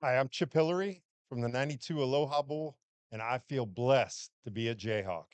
Hi, I'm Chip Hilleary from the '92 Aloha Bowl, and I feel blessed to be a Jayhawk.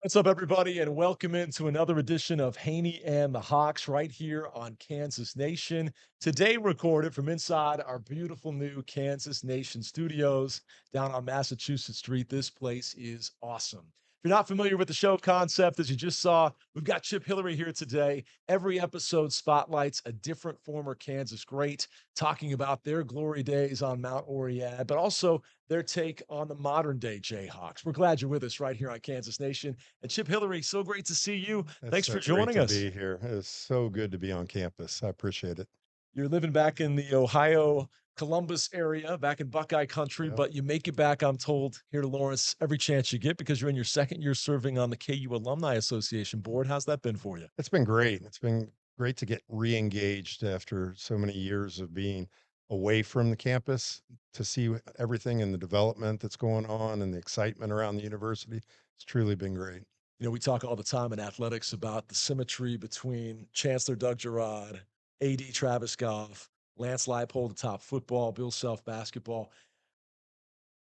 What's up, everybody, and welcome into another edition of Haney and the Hawks right here on Kansas Nation. Today, recorded from inside our beautiful new Kansas Nation studios down on Massachusetts Street. This place is awesome. If you're not familiar with the show concept, as you just saw, we've got Chip Hillary here today. Every episode spotlights a different former Kansas great, talking about their glory days on Mount Oriad, but also their take on the modern day Jayhawks. We're glad you're with us right here on Kansas Nation. And Chip Hillary, so great to see you. It's Thanks so for great joining to us. be here. It's so good to be on campus. I appreciate it. You're living back in the Ohio Columbus area, back in Buckeye country, Yep. but you make it back, I'm told, here to Lawrence every chance you get because you're in your second year serving on the KU Alumni Association board. How's that been for you? It's been great. It's been great to get re-engaged after so many years of being away from the campus to see everything and the development that's going on and the excitement around the university. It's truly been great. We talk all the time in athletics about the symmetry between Chancellor Doug Girard, AD Travis Goff, Lance Leipold atop football, Bill Self basketball.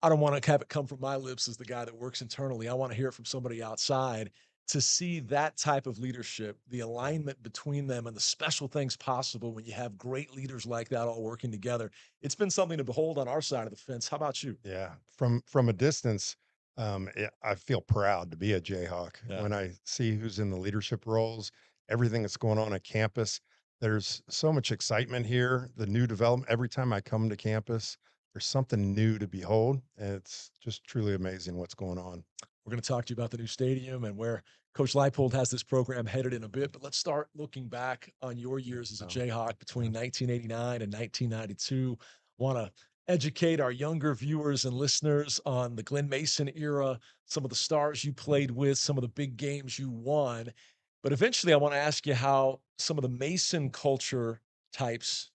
I don't want to have it come from my lips as the guy that works internally. I want to hear it from somebody outside to see that type of leadership, the alignment between them and the special things possible when you have great leaders like that all working together. It's been something to behold on our side of the fence. How about you? Yeah, from a distance, I feel proud to be a Jayhawk. Yeah. When I see who's in the leadership roles, everything that's going on at campus, there's so much excitement here. The new development, every time I come to campus, there's something new to behold, and it's just truly amazing what's going on. We're going to talk to you about the new stadium and where Coach Leipold has this program headed in a bit. But let's start looking back on your years as a So, Jayhawk yeah. between 1989 and 1992. Want to educate our younger viewers and listeners on the Glenn Mason era, some of the stars you played with, some of the big games you won. But eventually, I want to ask you how some of the Mason culture types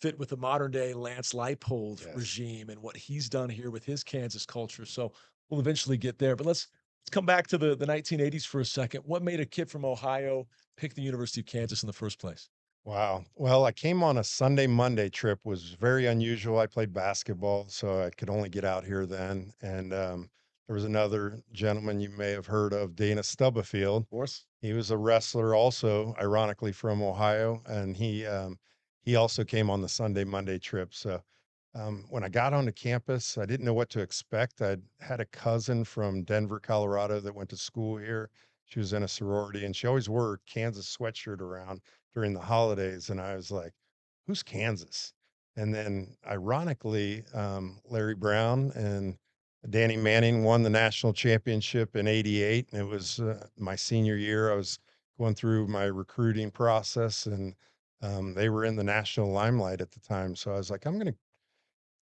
fit with the modern day Lance Leipold Yes. regime and what he's done here with his Kansas culture. So we'll eventually get there. But let's come back to the 1980s for a second. What made a kid from Ohio pick the University of Kansas in the first place? Wow. Well, I came on a Sunday Monday trip, was very unusual. I played basketball, so I could only get out here then. And there was another gentleman you may have heard of, Dana Stubblefield. Of course. He was a wrestler, also ironically from Ohio, and he also came on the Sunday Monday trip. So when I got onto campus, I didn't know what to expect. I had a cousin from Denver, Colorado, that went to school here. She was in a sorority, and she always wore a Kansas sweatshirt around during the holidays, and I was like, "Who's Kansas?" And then, ironically, Larry Brown and Danny Manning won the national championship in '88, and it was my senior year. I was going through my recruiting process, and they were in the national limelight at the time. So I was like, "I'm going to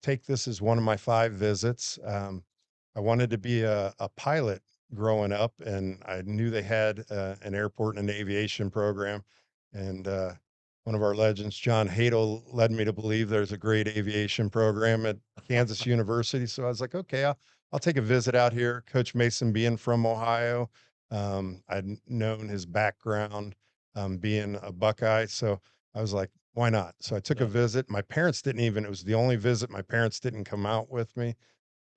take this as one of my 5 visits." I wanted to be a pilot growing up, and I knew they had an airport and an aviation program. And one of our legends, John Hadel, led me to believe there's a great aviation program at Kansas University. So I was like, okay, I'll take a visit out here. Coach Mason being from Ohio, I'd known his background being a Buckeye. So I was like, why not? So I took a Yeah. visit. My parents didn't even, it was the only visit. My parents didn't come out with me.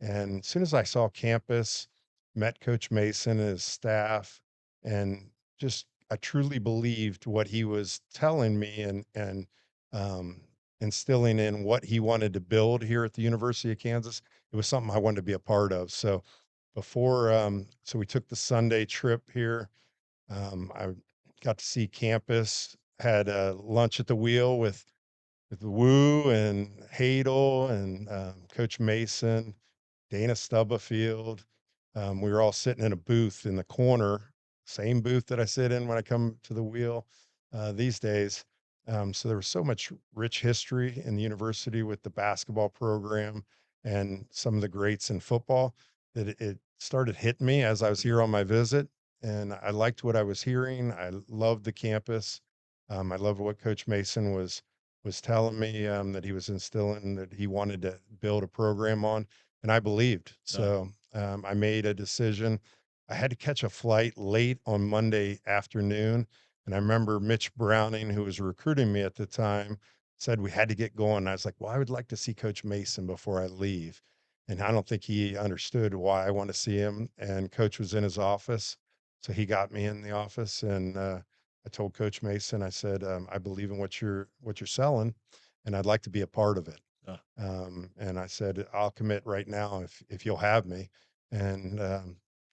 And as soon as I saw campus, met Coach Mason and his staff, and just I truly believed what he was telling me and um, instilling in what he wanted to build here at the University of Kansas. It was something I wanted to be a part of. So so we took the Sunday trip here. I got to see campus, had lunch at the wheel with Wu and Hadel and Coach Mason, Dana Stubblefield. We were all sitting in a booth in the corner, same booth that I sit in when I come to the wheel these days. So there was so much rich history in the university with the basketball program and some of the greats in football that it started hitting me as I was here on my visit. And I liked what I was hearing. I loved the campus. I loved what Coach Mason was telling me that he was instilling that he wanted to build a program on, and I believed. Yeah. So I made a decision. I had to catch a flight late on Monday afternoon, and I remember Mitch Browning, who was recruiting me at the time. said we had to get going. And I was like, well, I would like to see Coach Mason before I leave. And I don't think he understood why I want to see him. And Coach was in his office. So he got me in the office and I told Coach Mason, I said, I believe in what you're selling and I'd like to be a part of it. Uh, And I said, I'll commit right now if you'll have me. And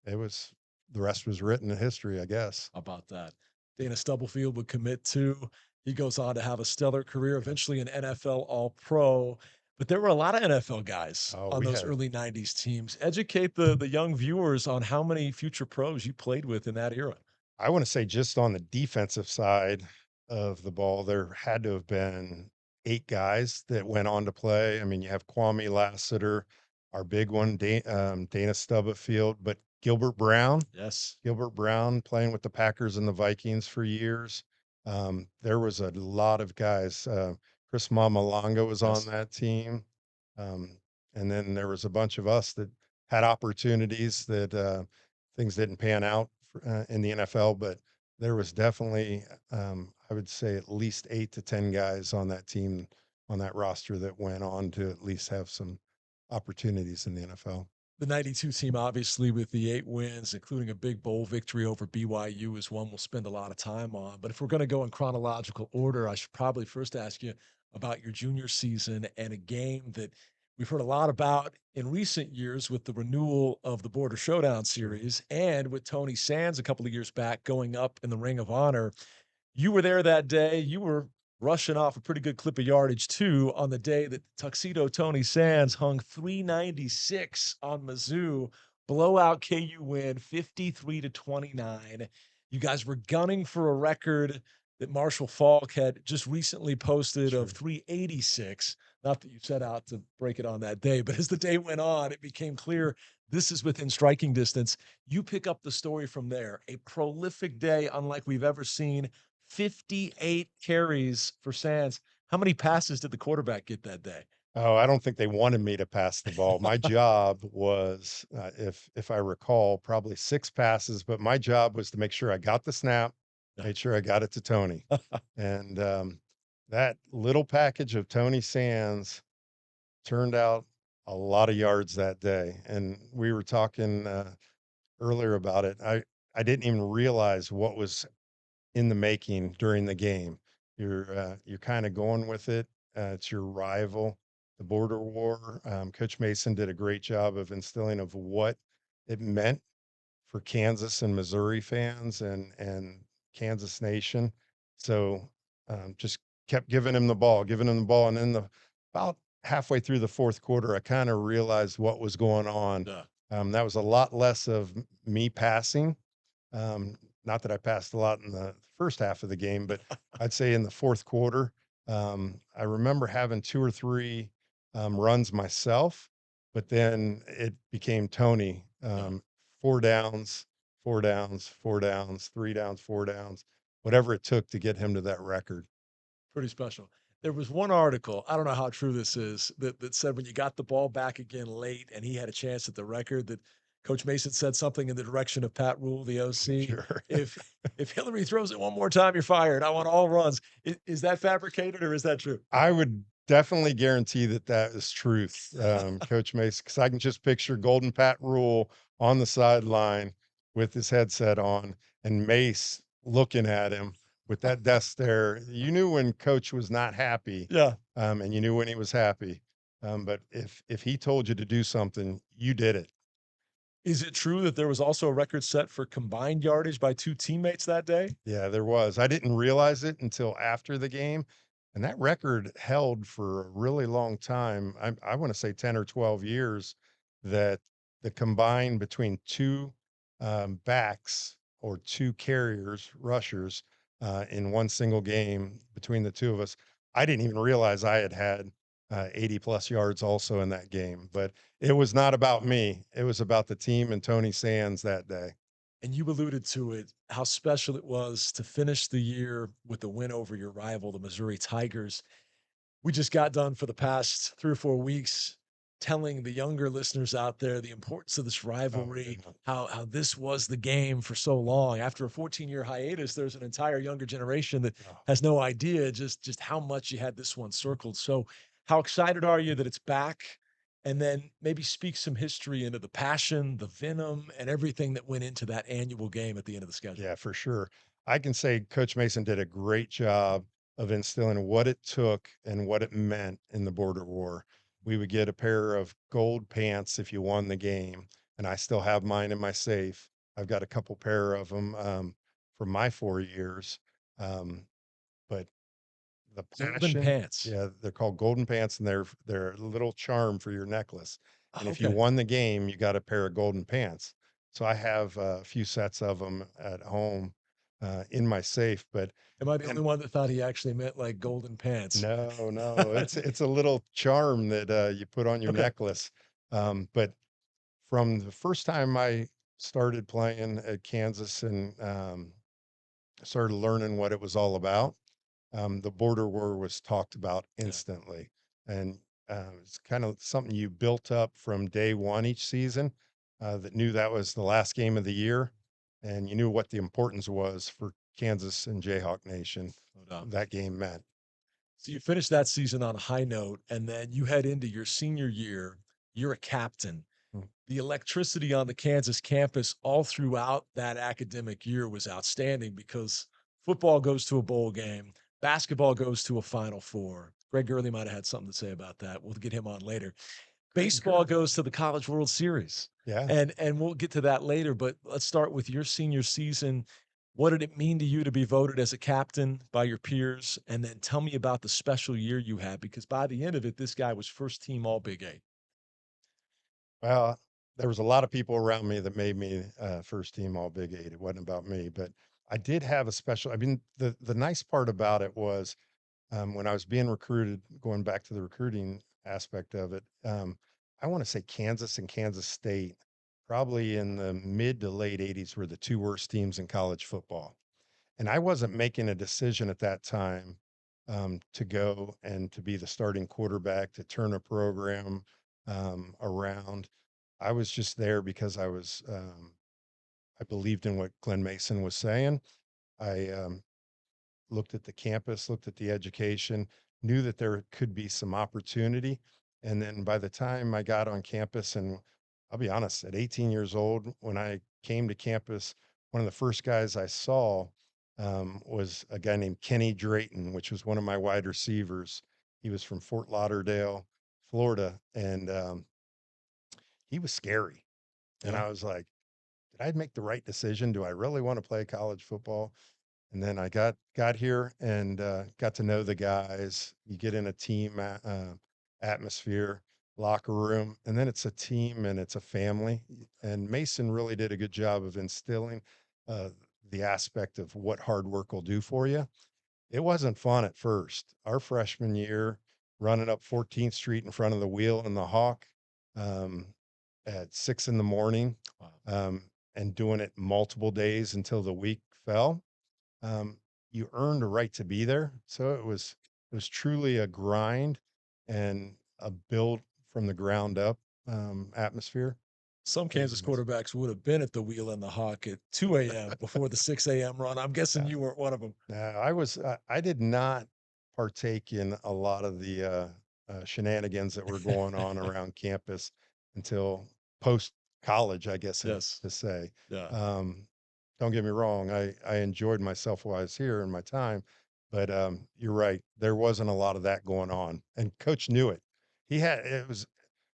it was the rest was written in history, I guess. how about that? Dana Stubblefield would commit too. He goes on to have a stellar career, Yeah. eventually an NFL All Pro. But there were a lot of NFL guys Oh, on we those had early 90s teams. Educate the young viewers on how many future pros you played with in that era. I want to say just on the defensive side of the ball, there had to have been 8 guys that went on to play. I mean, you have Kwame Lassiter, our big one, Dana Stubblefield, but Yes. Gilbert Brown playing with the Packers and the Vikings for years. There was a lot of guys. Chris Mamalanga was on Yes. that team. Um, and then there was a bunch of us that had opportunities that things didn't pan out in the NFL, but there was definitely, I would say, at least 8 to 10 guys on that team, on that roster that went on to at least have some opportunities in the NFL. The 92 team, obviously, with the 8 wins, including a big bowl victory over BYU, is one we'll spend a lot of time on. But if we're going to go in chronological order, I should probably first ask you about your junior season and a game that we've heard a lot about in recent years with the renewal of the Border Showdown series and with Tony Sands a couple of years back going up in the Ring of Honor. You were there that day. You were rushing off a pretty good clip of yardage too on the day that Tuxedo Tony Sands hung 396 on Mizzou. Blowout KU win 53 to 29. You guys were gunning for a record that Marshall Falk had just recently posted of Sure. 386. Not that you set out to break it on that day, but as the day went on, it became clear this is within striking distance. You pick up the story from there. A prolific day, unlike we've ever seen. 58 carries for Sands. How many passes did the quarterback get that day? Oh, I don't think they wanted me to pass the ball. My job was, if I recall, probably 6 passes, but my job was to make sure I got the snap, Yeah. made sure I got it to Tony. And, that little package of Tony Sands turned out a lot of yards that day. And we were talking, earlier about it. I didn't even realize what was in the making during the game. You're kind of going with it. It's your rival, the border war. Coach Mason did a great job of instilling of what it meant for Kansas and Missouri fans and Kansas Nation. So just kept giving him the ball, and then the about halfway through the fourth quarter, I kind of realized what was going on. Yeah. That was a lot less of me passing, not that I passed a lot in the first half of the game, but I'd say in the fourth quarter, I remember having 2 or 3 runs myself, but then it became Tony, Yeah. 4 downs, 4 downs, 4 downs, 3 downs, 4 downs, whatever it took to get him to that record. Pretty special. There was one article, I don't know how true this is, that said when you got the ball back again late and he had a chance at the record, that Coach Mason said something in the direction of Pat Rule, the OC. Sure. If Hillary throws it one more time, you're fired. I want all runs. Is that fabricated or is that true? I would definitely guarantee that that is truth, Coach Mace, because I can just picture Golden Pat Rule on the sideline with his headset on and Mace looking at him with that death stare. You knew when Coach was not happy, Yeah. and you knew when he was happy. But if he told you to do something, you did it. Is it true that there was also a record set for combined yardage by two teammates that day? Yeah, there was. I didn't realize it until after the game, and that record held for a really long time. I wanna say 10 or 12 years that the combine between 2, backs or 2 carriers, rushers, in one single game between the 2 of us. I didn't even realize I had 80 plus yards also in that game, but it was not about me. It was about the team and Tony Sands that day. And you alluded to it, how special it was to finish the year with the win over your rival, the Missouri Tigers. We just got done for the past 3 or 4 weeks telling the younger listeners out there the importance of this Oh, rivalry, yeah. how this was the game for so long. After a 14-year hiatus, there's an entire younger generation that Oh, has no idea just how much you had this one circled. So, how excited are you that it's back? And then maybe speak some history into the passion, the venom, and everything that went into that annual game at the end of the schedule. yeah, for sure. I can say Coach Mason did a great job of instilling what it took and what it meant in the border war. We would get a pair of gold pants if you won the game, and I still have mine in my safe. I've got a couple pair of them from my 4 years. Um, but the Golden passion, pants. yeah, they're called golden pants, and they're a little charm for your necklace. And if you Okay. won the game, you got a pair of golden pants. So I have a few sets of them at home in my safe. But Am I the and only one that thought he actually meant like golden pants? no, no, it's a little charm that you put on your Okay. necklace. But from the first time I started playing at Kansas and started learning what it was all about, the border war was talked about Yeah. instantly. And it's kind of something you built up from day one each season that knew that was the last game of the year. And you knew what the importance was for Kansas and Jayhawk Nation No doubt. that game meant. So you finish that season on a high note, and then you head into your senior year. You're a captain. Mm. The electricity on the Kansas campus all throughout that academic year was outstanding because football goes to a bowl game, basketball goes to a Final Four. Greg Gurley might have had something to say about that. We'll get him on later. Greg Baseball Gurley. goes to the College World Series, Yeah. and we'll get to that later, but let's start with your senior season. What did it mean to you to be voted as a captain by your peers? And then tell me about the special year you had, because by the end of it, this guy was first team All Big 8. Well, there was a lot of people around me that made me first team All Big Eight. It wasn't about me, but I did have a special. I mean, the nice part about it was when I was being recruited, going back to the recruiting aspect of it, I want to say Kansas and Kansas State, probably in the mid to late 80s, were the two worst teams in college football. And I wasn't making a decision at that time to go and to be the starting quarterback, to turn a program around. I was just there because I believed in what Glenn Mason was saying. I looked at the campus, looked at the education, knew that there could be some opportunity. And then by the time I got on campus, and I'll be honest, at 18 years old, when I came to campus, one of the first guys I saw was a guy named Kenny Drayton, which was one of my wide receivers. He was from Fort Lauderdale, Florida, and he was scary. And Yeah. I was like, did I make the right decision? Do I really want to play college football? And then I got here and got to know the guys. You get in a team atmosphere, locker room, and then it's a team and it's a family. And Mason really did a good job of instilling uh, the aspect of what hard work will do for you. It wasn't fun at first. Our freshman year, running up 14th Street in front of the Wheel and the Hawk um, at 6 in the morning, Wow. and doing it multiple days until the week fell, you earned a right to be there. So it was truly a grind and a build from the ground up atmosphere. Some It was Kansas nice. quarterbacks would have been at the Wheel and the Hawk at 2 a.m. before the 6 a.m. run. I'm guessing Uh, you weren't one of them. I did not partake in a lot of the shenanigans that were going on around campus until post college, I guess Yes. to say. Yeah. Um, don't get me wrong. I enjoyed myself while I was here in my time, but you're right. There wasn't a lot of that going on, and Coach knew it.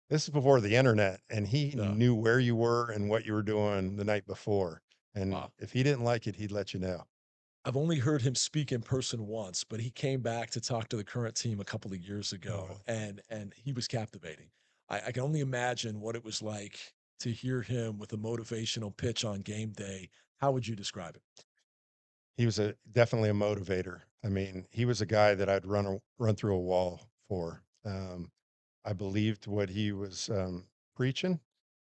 This is before the internet, and he Yeah. knew where you were and what you were doing the night before. And Wow. if he didn't like it, he'd let you know. I've only heard him speak in person once, but he came back to talk to the current team a couple of years ago, Oh, and he was captivating. I can only imagine what it was like to hear him with a motivational pitch on game day. How would you describe it? he was definitely a motivator. I mean, he was a guy that I'd run through a wall for. I believed what he was preaching,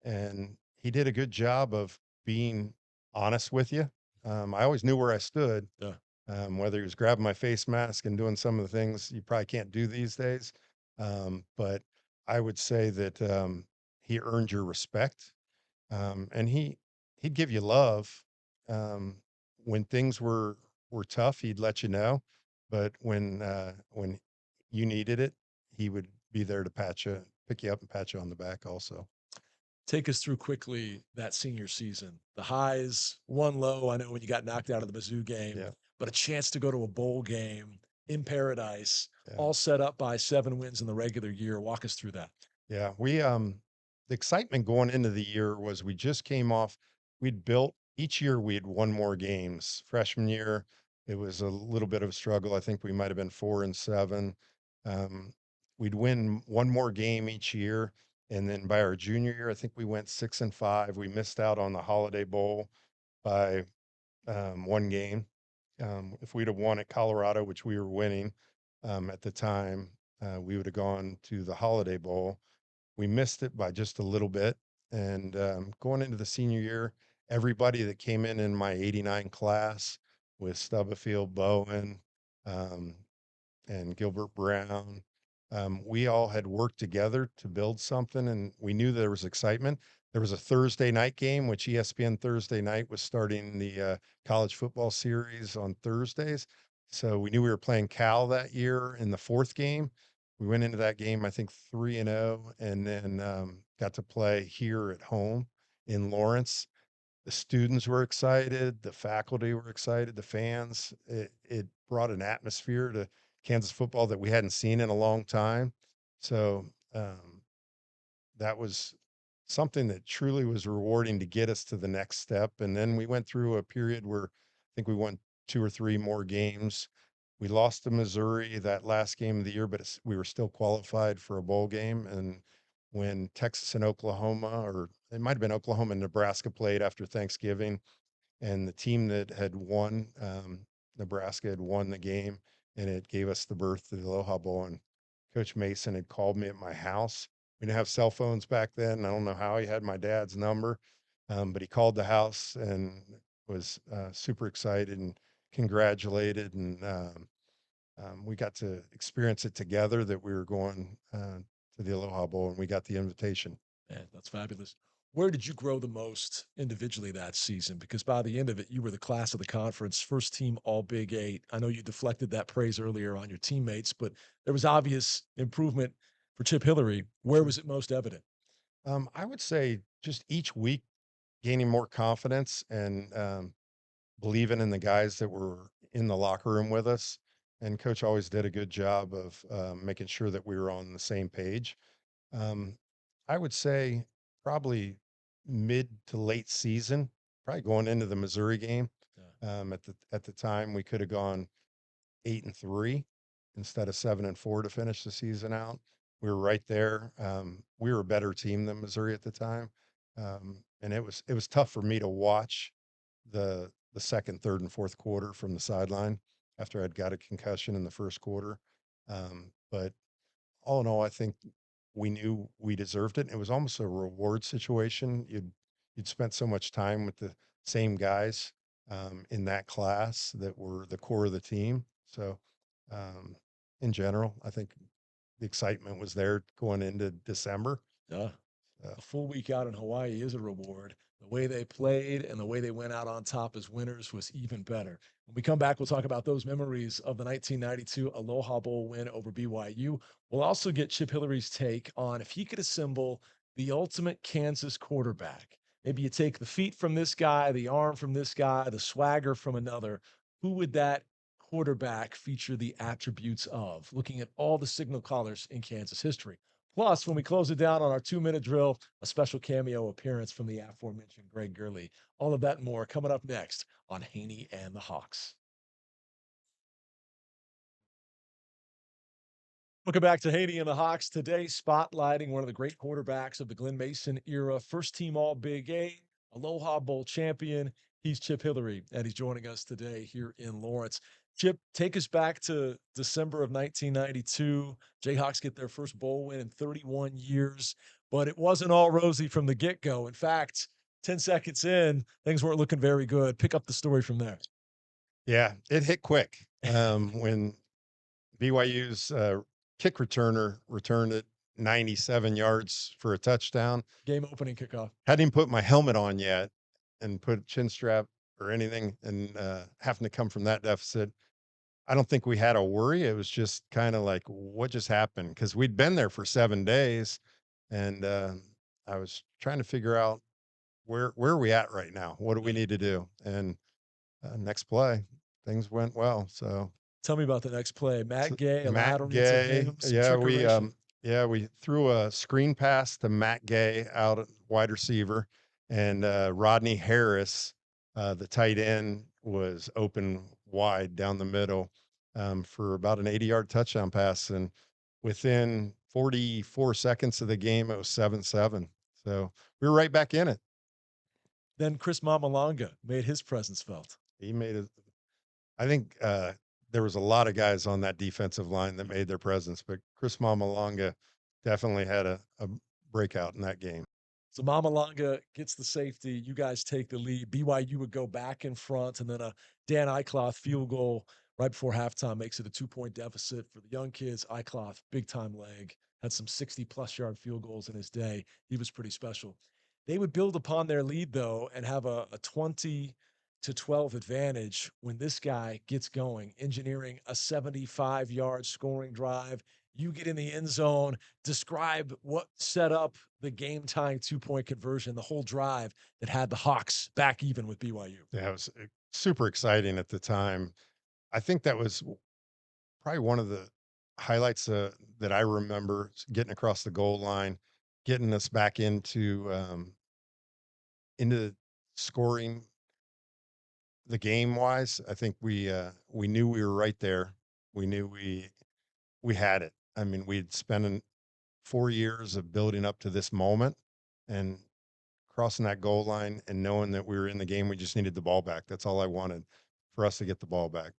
and he did a good job of being honest with you. I always knew where I stood, Yeah. whether he was grabbing my face mask and doing some of the things you probably can't do these days. But I would say that he earned your respect, and he'd give you love um, when things were tough. He'd let you know, but when you needed it, he would be there to pick you up, and pat you on the back. Also, Take us through quickly that senior season. The highs, one low. I know when you got knocked out of the Mizzou game, yeah, but a chance to go to a bowl game in paradise, yeah. all set up by 7 wins in the regular year. Walk us through that. Yeah, the excitement going into the year was we just came off. We'd built each year we'd won more games. Freshman year, it was a little bit of a struggle. I think we might have been 4-7. Um, we'd win one more game each year, and then by our junior year, I think we went 6-5. We missed out on the Holiday Bowl by one game. If we'd have won at Colorado, which we were winning at the time, we would have gone to the Holiday Bowl. We missed it by just a little bit. And going into the senior year, everybody that came in my 89 class with Stubblefield, Bowen, um, and Gilbert Brown, we all had worked together to build something, and we knew there was excitement. There was a Thursday night game, which ESPN Thursday night was starting the college football series on Thursdays. So we knew we were playing Cal that year in the fourth game. We went into that game, I think 3-0, and then got to play here at home in Lawrence. The students were excited, the faculty were excited, the fans. It brought an atmosphere to Kansas football that we hadn't seen in a long time. So that was something that truly was rewarding to get us to the next step. And then we went through a period where I think we won two or three more games. We lost to Missouri that last game of the year, but we were still qualified for a bowl game. And when Texas and Oklahoma, or it might have been Oklahoma and Nebraska, played after Thanksgiving, and the team that had won, Nebraska had won the game, and it gave us the berth to the Aloha Bowl. And Coach Mason had called me at my house. We didn't have cell phones back then. I don't know how he had my dad's number, but he called the house and was super excited and congratulated. And we got to experience it together, that we were going to the Aloha Bowl, and we got the invitation. Man, that's fabulous. Where did you grow the most individually that season? Because by the end of it, you were the class of the conference, first team all Big Eight. I know you deflected that praise earlier on your teammates, but there was obvious improvement for Chip Hilleary. Where Sure. was it most evident? I would say just each week gaining more confidence and believing in the guys that were in the locker room with us. And coach always did a good job of making sure that we were on the same page. Um, I would say probably mid to late season, probably going into the Missouri game. Yeah. At the time, we could have gone 8-3 instead of 7-4 to finish the season out. We were right there. We were a better team than Missouri at the time, and it was tough for me to watch the second, third, and fourth quarter from the sideline after I'd got a concussion in the first quarter. But all in all, I think we knew we deserved it. It was almost a reward situation. You'd spent so much time with the same guys in that class that were the core of the team. So, um, in general, I think the excitement was there going into December. Yeah. So, A full week out in Hawaii is a reward. The way they played and the way they went out on top as winners was even better. When we come back, we'll talk about those memories of the 1992 Aloha Bowl win over BYU. We'll also get Chip Hillary's take on if he could assemble the ultimate Kansas quarterback. Maybe you take the feet from this guy, the arm from this guy, the swagger from another. Who would that quarterback feature the attributes of? Looking at all the signal callers in Kansas history. Plus, when we close it down on our 2 minute drill, a special cameo appearance from the aforementioned Greg Gurley. All of that and more coming up next on Haney and the Hawks. Welcome back to Haney and the Hawks. Today, spotlighting one of the great quarterbacks of the Glenn Mason era, first team All Big Eight, Aloha Bowl champion. He's Chip Hilleary, and he's joining us today here in Lawrence. Chip, take us back to December of 1992. Jayhawks get their first bowl win in 31 years, but it wasn't all rosy from the get go. In fact, 10 seconds in, things weren't looking very good. Pick up the story from there. yeah, it hit quick when BYU's kick returner returned it 97 yards for a touchdown. Game opening kickoff. Hadn't even put my helmet on yet and put chin strap or anything, and, having to come from that deficit, I don't think we had a worry. It was just kinda like, "What just happened?" Because 'Cause we'd been there for 7 days, and, I was trying to figure out where are we at right now? What do we Yeah. need to do? And, next play, things went well, so Tell me about the next play. Matt so Gay, a Matt lateral into Gay, him, some trickeration. yeah, we threw a screen pass to Matt Gay out at wide receiver, and, Rodney Harris, the tight end, was open wide down the middle, for about an 80-yard touchdown pass, and within 44 seconds of the game, it was 7-7. So, we were right back in it. Then Chris Mamalonga made his presence felt. He made it. I think, there was a lot of guys on that defensive line that made their presence, but Chris Mamalonga definitely had a breakout in that game. So Mamalonga gets the safety. You guys take the lead. BYU would go back in front, and then a Dan Eichloth field goal right before halftime makes it a 2-point deficit for the young kids. Eichloth, big time leg, had some 60-plus yard field goals in his day. He was pretty special. They would build upon their lead though and have a 20-12 advantage when this guy gets going, engineering a 75-yard scoring drive. You get in the end zone. Describe what set up the game tying 2-point conversion, the whole drive that had the Hawks back even with BYU. Yeah, it was, super exciting at the time. I think that was probably one of the highlights, that I remember, getting across the goal line, getting us back into scoring the game wise. I think we knew we were right there. We knew we had it. I mean, we'd spent 4 years of building up to this moment, and crossing that goal line and knowing that we were in the game, we just needed the ball back. That's all I wanted, for us to get the ball back.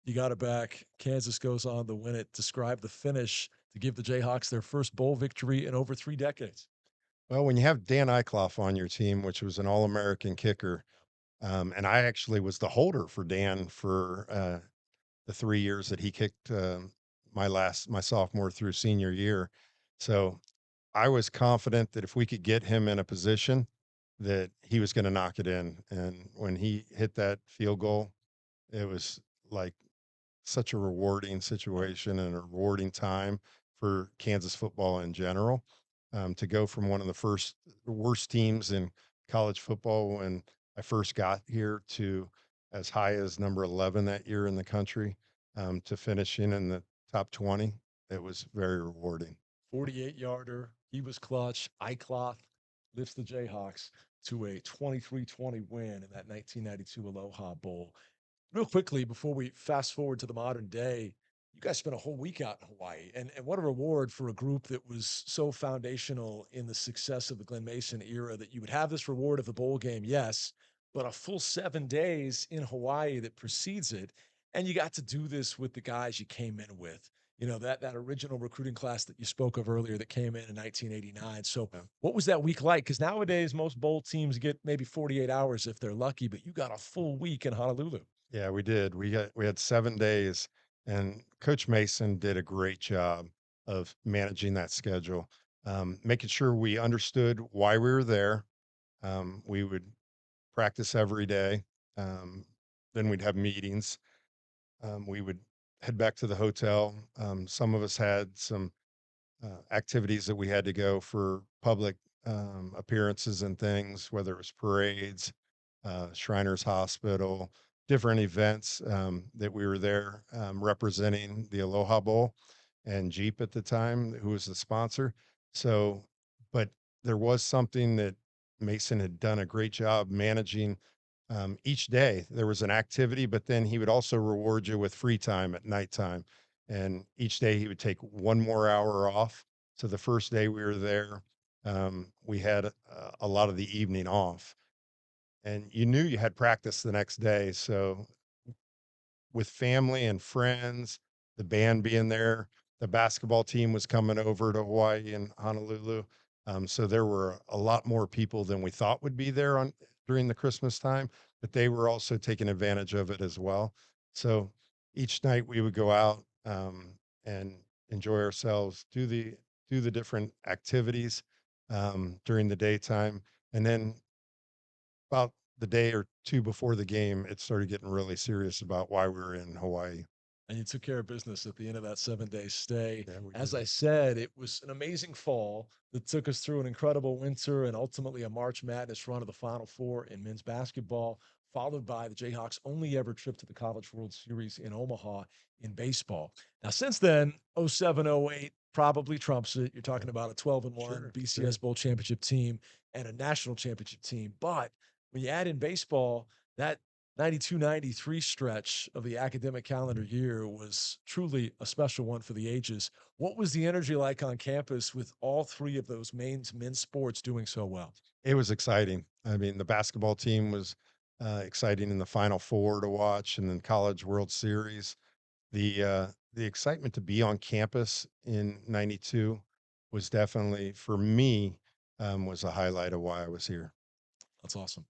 You got it back. Kansas goes on to win it. Describe the finish to give the Jayhawks their first bowl victory in over 3 decades. Well, when you have Dan Eichloff on your team, which was an All-American kicker, and I actually was the holder for Dan for, the 3 years that he kicked, my sophomore through senior year. So, I was confident that if we could get him in a position that he was gonna knock it in, and when he hit that field goal, it was like such a rewarding situation and a rewarding time for Kansas football in general. To go from one of the first worst teams in college football when I first got here to as high as number 11 that year in the country, to finishing in the top 20, it was very rewarding. 48-yarder. He was clutch. Eichloth lifts the Jayhawks to a 23-20 win in that 1992 Aloha Bowl. Real quickly, before we fast forward to the modern day, you guys spent a whole week out in Hawaii, and what a reward for a group that was so foundational in the success of the Glen Mason era that you would have this reward of the bowl game, yes, but a full 7 days in Hawaii that precedes it, and you got to do this with the guys you came in with. You know that original recruiting class that you spoke of earlier that came in 1989. So, Yeah. what was that week like? Because nowadays most bowl teams get maybe 48 hours if they're lucky, but you got a full week in Honolulu. Yeah, we did. We had 7 days, and Coach Mason did a great job of managing that schedule, making sure we understood why we were there. We would practice every day. Um, then we'd have meetings. We would head back to the hotel. Some of us had some activities that we had to go for public appearances and things, whether it was parades, Shriners Hospital, different events, that we were there, representing the Aloha Bowl and Jeep at the time, who was the sponsor. So, but there was something that Mason had done a great job managing. Each day there was an activity, but then he would also reward you with free time at nighttime. And each day he would take 1 more hour off. So the first day we were there, we had a lot of the evening off, and you knew you had practice the next day. So with family and friends, the band being there, the basketball team was coming over to Hawaii and Honolulu. So there were a lot more people than we thought would be there on during the Christmas time, but they were also taking advantage of it as well. So each night we would go out, and enjoy ourselves, do the do the different activities during the daytime. And then about the day or two before the game, it started getting really serious about why we were in Hawaii. And you took care of business at the end of that 7-day stay. Yeah, we As did. I said, it was an amazing fall that took us through an incredible winter and ultimately a March Madness run of the Final Four in men's basketball, followed by the Jayhawks' only ever trip to the College World Series in Omaha in baseball. Now, since then, 07, 08 probably trumps it. You're talking Yeah, about a 12-1 sure, BCS sure. Bowl championship team and a national championship team. But when you add in baseball, that 92-93 stretch of the academic calendar year was truly a special one for the ages. What was the energy like on campus with all three of those main men's sports doing so well? It was exciting. I mean, the basketball team was exciting in the Final Four to watch, and then College World Series. The excitement to be on campus in '92 was definitely for me was a highlight of why I was here. That's awesome.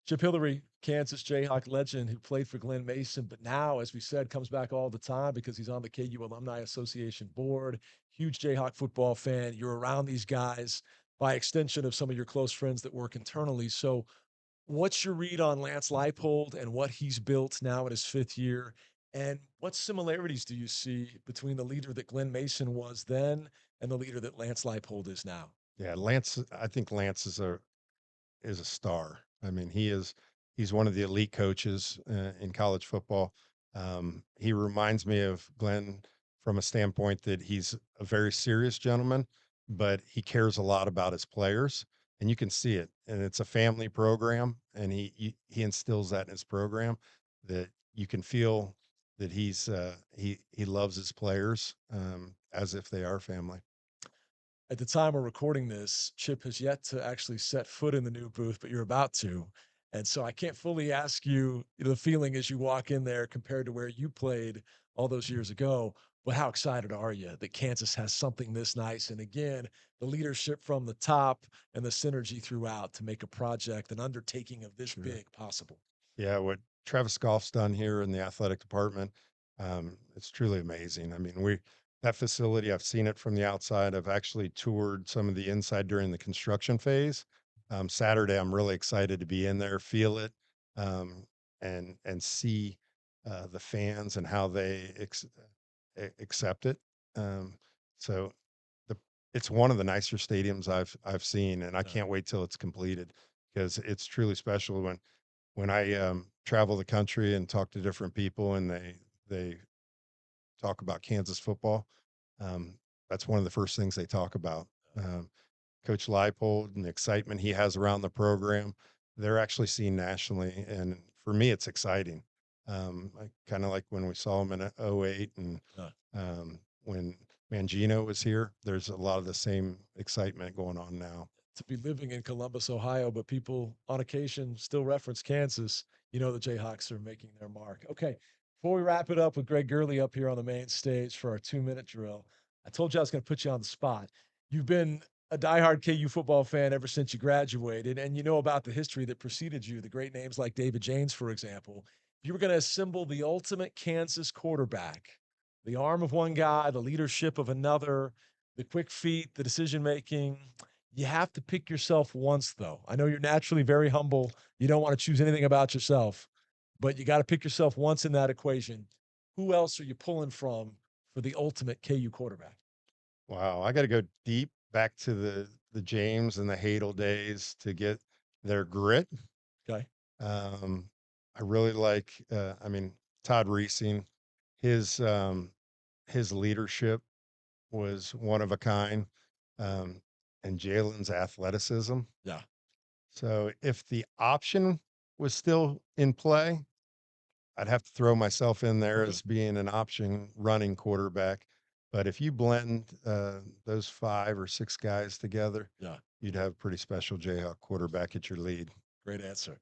Chip Hilleary, Kansas Jayhawk legend who played for Glenn Mason, but now, as we said, comes back all the time because he's on the KU Alumni Association board. Huge Jayhawk football fan. You're around these guys by extension of some of your close friends that work internally. So, what's your read on Lance Leipold and what he's built now in his fifth year? And what similarities do you see between the leader that Glenn Mason was then and the leader that Lance Leipold is now? Yeah, Lance. I think Lance is a star. I mean, he's one of the elite coaches in college football. He reminds me of Glenn from a standpoint that he's a very serious gentleman, but he cares a lot about his players, and you can see it. And it's a family program, and he instills that in his program that you can feel that he loves his players as if they are family. At the time we're recording this, Chip has yet to actually set foot in the new booth, but you're about to. And so I can't fully ask you the feeling as you walk in there compared to where you played all those years ago. But how excited are you that Kansas has something this nice? And again, the leadership from the top and the synergy throughout to make a project, an undertaking of this Sure. big possible. Yeah, what Travis Goff's done here in the athletic department, it's truly amazing. I mean, that facility, I've seen it from the outside. I've actually toured some of the inside during the construction phase. Saturday, I'm really excited to be in there, feel it, um, and see the fans and how they accept it. Um, so the it's one of the nicer stadiums I've seen, and I Yeah. can't wait till it's completed because it's truly special when I travel the country and talk to different people and they talk about Kansas football, um, that's one of the first things they talk about. Um, Coach Leipold and the excitement he has around the program, they're actually seen nationally, and for me, it's exciting. Kind of like when we saw him in '08 and Yeah. when Mangino was here. There's a lot of the same excitement going on now. To be living in Columbus, Ohio, but people on occasion still reference Kansas. You know the Jayhawks are making their mark. Okay, before we wrap it up with Greg Gurley up here on the main stage for our 2-minute drill, I told you I was going to put you on the spot. You've been a diehard KU football fan ever since you graduated, and you know about the history that preceded you, the great names like David James, for example. If you were going to assemble the ultimate Kansas quarterback, the arm of one guy, the leadership of another, the quick feet, the decision making, you have to pick yourself once, though. I know you're naturally very humble. You don't want to choose anything about yourself, but you got to pick yourself once in that equation. Who else are you pulling from for the ultimate KU quarterback? Wow, I got to go deep back to the James and the Hadel days to get their grit. Okay. Um, I really like, I mean, Todd Reesing, his um, his leadership was one of a kind, um, and Jalen's athleticism. Yeah. So if the option was still in play, I'd have to throw myself in there Okay. as being an option running quarterback. But if you blend those 5 or 6 guys together, Yeah. you'd have a pretty special Jayhawk quarterback at your lead. Great answer.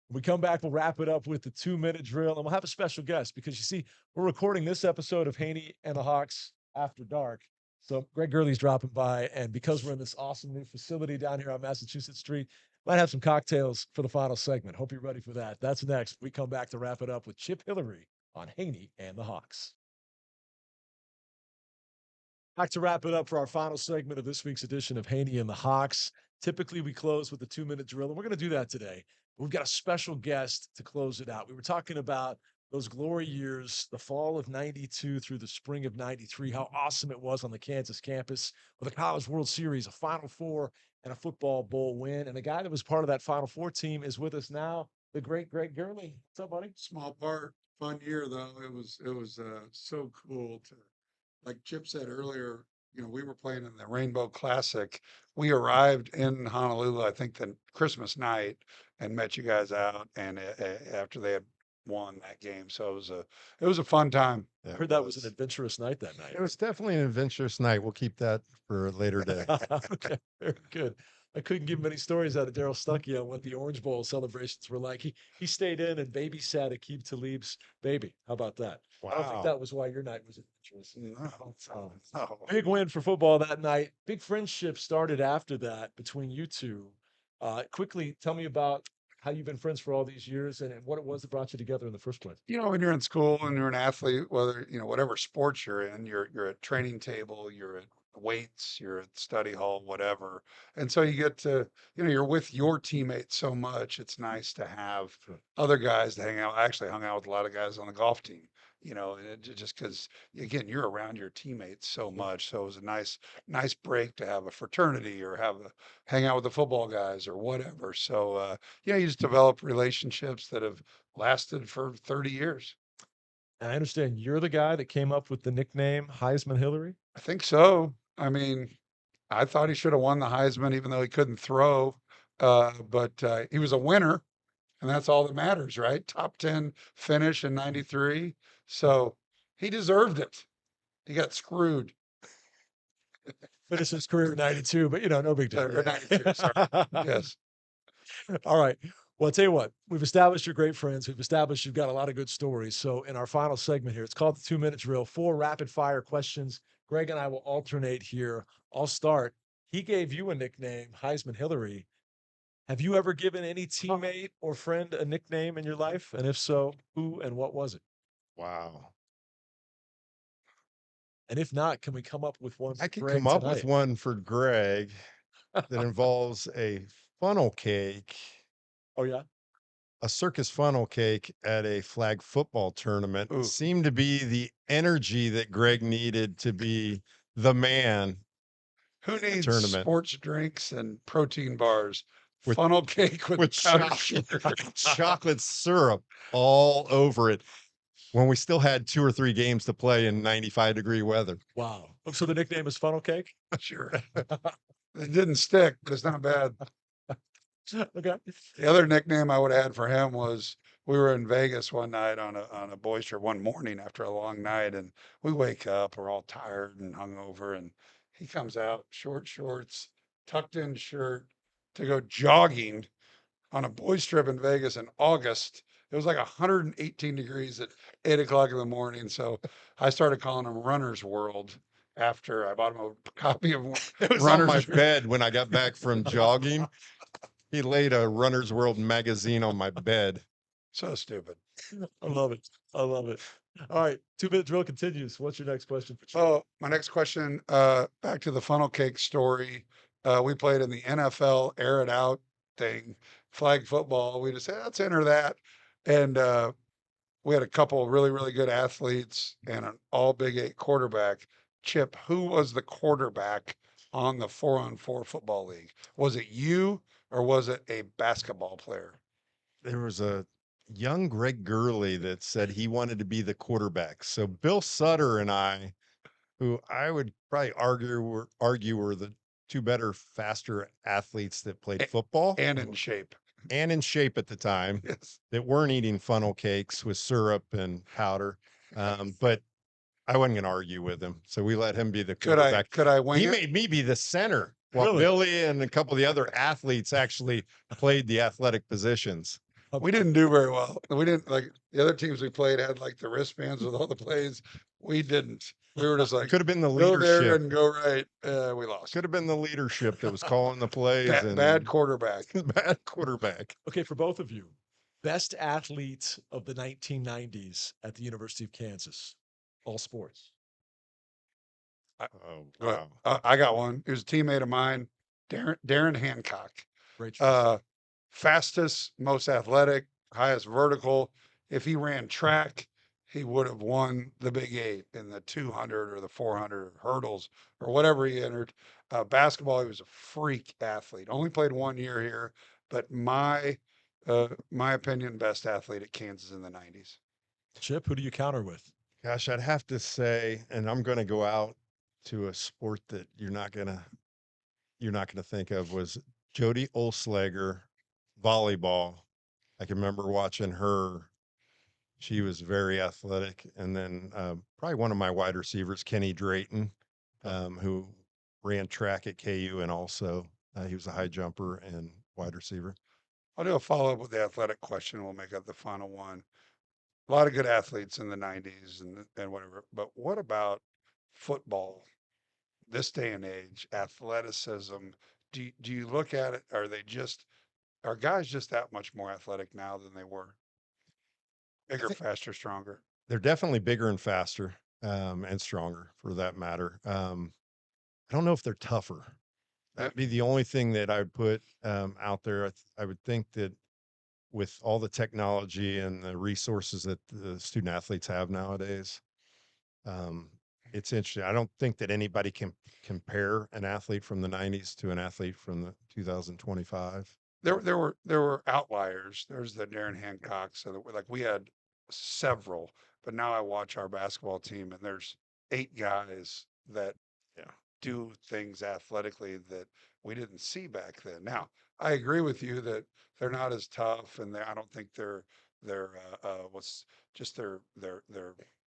When we come back, we'll wrap it up with the 2-minute drill, and we'll have a special guest because you see, we're recording this episode of Haney and the Hawks after dark. So Greg Gurley's dropping by, and because we're in this awesome new facility down here on Massachusetts Street, might have some cocktails for the final segment. Hope you're ready for that. That's next. We come back to wrap it up with Chip Hilleary on Haney and the Hawks. Back to wrap it up for our final segment of this week's edition of Haney and the Hawks. Typically, we close with the 2-minute drill, and we're going to do that today. We've got a special guest to close it out. We were talking about those glory years, the fall of 92 through the spring of 93, how awesome it was on the Kansas campus with a College World Series, a Final Four, and a football bowl win. And a guy that was part of that Final Four team is with us now, the great Greg Gurley. What's up, buddy? Small part, fun year though. It was so cool to, like Chip said earlier, we were playing in the Rainbow Classic. We arrived in Honolulu, I think, the Christmas night, and met you guys out, and after they had won that game, so it was a fun time. I It heard that was an was. adventurous night that night. It was definitely an adventurous night. We'll keep that for a later day. Okay, very good. I couldn't give many stories out of Daryl Stuckey on what the Orange Bowl celebrations were like. He stayed in and babysat Aqib Talib's baby. How about that? I don't think Wow. that was why your night was adventurous. No, Um, no. Big win for football that night. Big friendship started after that between you two. Quickly, tell me about how you've been friends for all these years and what it was that brought you together in the first place. When you're in school and you're an athlete, whether, whatever sports you're in, you're at training table, you're at weights, you're at study hall, whatever. And so you get to, you're with your teammates so much. It's nice to have Sure. other guys to hang out. I actually hung out with a lot of guys on the golf team, and just because, again, you're around your teammates so much. So it was a nice break to have a fraternity or hang out with the football guys or whatever. So, you just develop relationships that have lasted for 30 years. And I understand you're the guy that came up with the nickname Heisman Hillary. I think so. I mean, I thought he should have won the Heisman, even though he couldn't throw. But he was a winner, and that's all that matters, right? Top 10 finish in 93. So he deserved it. He got screwed. Finished his career in 92, but no big deal. Or 92, sorry. Yes. All right. Well, I'll tell you what, we've established you're great friends. We've established you've got a lot of good stories. So, in our final segment here, it's called the 2-minute drill, 4 rapid fire questions. Greg and I will alternate here. I'll start. He gave you a nickname, Heisman Hillary. Have you ever given any teammate or friend a nickname in your life? And if so, who and what was it? Wow. And if not, can we come up with one I for could Greg come up with tonight? one for Greg that involves a funnel cake, Oh, yeah? a circus funnel cake at a flag football tournament. Ooh. Seemed to be the energy that Greg needed to be the man Who needs tournament sports drinks and protein bars? with Funnel cake with powdered chocolate, sugar. chocolate syrup all over it when we still had 2 or 3 games to play in 95-degree weather. Wow. So the nickname is Funnel Cake? Sure. It didn't stick, but it's not bad. Okay. The other nickname I would have had for him was we were in Vegas one night on a boys trip one morning after a long night, and we wake up, we're all tired and hungover, and he comes out, short shorts, tucked in shirt, to go jogging on a boys trip in Vegas in August. It was like 118 degrees at 8 o'clock in the morning. So I started calling him Runner's World after I bought him a copy of It was on my Runner's bed when I got back from jogging. He laid a Runner's World magazine on my bed. So stupid. I love it. I love it. All right. 2-minute drill continues. What's your next question for Chip? Oh, my next question, back to the funnel cake story. We played in the NFL air it out thing, flag football. We just said, let's enter that. And we had a couple of really, really good athletes and an all Big Eight quarterback. Chip, who was the quarterback on the 4-on-4 football league? Was it you or was it a basketball player? There was a young Greg Gurley that said he wanted to be the quarterback. So Bill Sutter and I, who I would probably argue were the 2 better, faster athletes that played A- football And in shape. and in shape at the time, Yes. that weren't eating funnel cakes with syrup and powder. But I wasn't going to argue with him. So we let him be the Could I quarterback. could I wing He it? made me be the center while Really? Billy and a couple of the other athletes actually played the athletic positions. We didn't do very well. We didn't like the other teams we played had like the wristbands with all the plays. We didn't. We were just like Could have been the go there leadership. and go right. We lost. Could have been the leadership that was calling the plays and Bad quarterback. bad quarterback. Okay. For both of you, best athlete of the 1990s at the University of Kansas, all sports. Oh, Go ahead. wow. I got one. He was a teammate of mine, Darren Hancock. Great choice. Fastest, most athletic, highest vertical. If he ran track, he would have won the Big Eight in the 200 or the 400 hurdles or whatever he entered. Basketball, he was a freak athlete. Only played 1 year here, but my opinion, best athlete at Kansas in the 90s. Chip, who do you counter with? Gosh, I'd have to say, and I'm going to go out to a sport that you're not going to think of, was Jody Olslager volleyball. I can remember watching her. She was very athletic. And then probably one of my wide receivers, Kenny Drayton, who ran track at KU, and also he was a high jumper and wide receiver. I'll do a follow up with the athletic question. We'll make up the final one. A lot of good athletes in the 90s and whatever. But what about football? This day and age, athleticism. Do you look at it? Are guys just that much more athletic now than they were? I Bigger, think faster, stronger. they're definitely bigger and faster, and stronger for that matter. I don't know if they're tougher. Yeah, That'd be the only thing that I would put out there. I would think that with all the technology and the resources that the student athletes have nowadays, um, it's interesting. I don't think that anybody can compare an athlete from the 90s to an athlete from the 2025. there were outliers. There's the Darren Hancock. So that we had several, but now I watch our basketball team and there's 8 guys that Yeah. do things athletically that we didn't see back then. Now, I agree with you that they're not as tough, and I don't think they're what's just their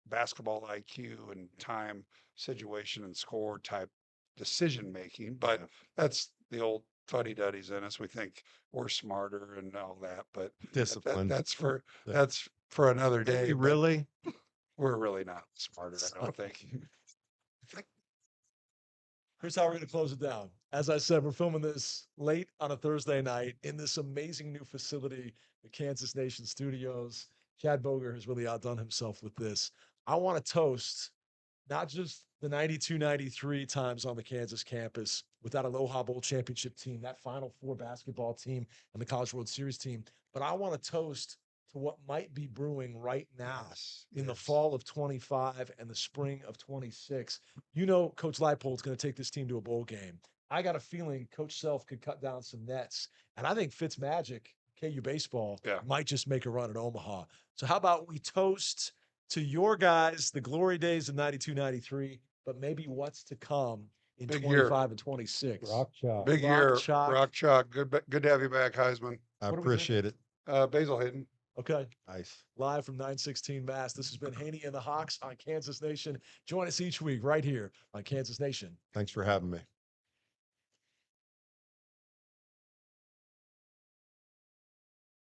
basketball IQ and time, situation, and score type decision making. But Yeah. that's the old fuddy duddies in us. We think we're smarter and all that, but Discipline. Yeah. that's for another Are day. we But really? we're really not smarter, I don't think. Here's how we're going to close it down. As I said, we're filming this late on a Thursday night in this amazing new facility, the Kansas Nation Studios. Chad Boger has really outdone himself with this. I want to toast not just the 92-93 times on the Kansas campus with that Aloha Bowl championship team, that Final Four basketball team, and the College World Series team, but I want to toast to what might be brewing right now in the fall of 25 and the spring of 26. You know, Coach Leipold's going to take this team to a bowl game. I got a feeling Coach Self could cut down some nets, and I think Fitzmagic, KU baseball, Yeah. might just make a run at Omaha. So how about we toast to your guys, the glory days of 92-93, but maybe what's to come in Big year. 25 and 26. Rock chalk. Big Rock year, chalk. Rock Chalk. Good to have you back, Heisman. I What are we appreciate it. Basil Hayden. Okay. Nice. Live from 916 Mass. This has been Hanni and the Hawks on Kansas Nation. Join us each week right here on Kansas Nation. Thanks for having me.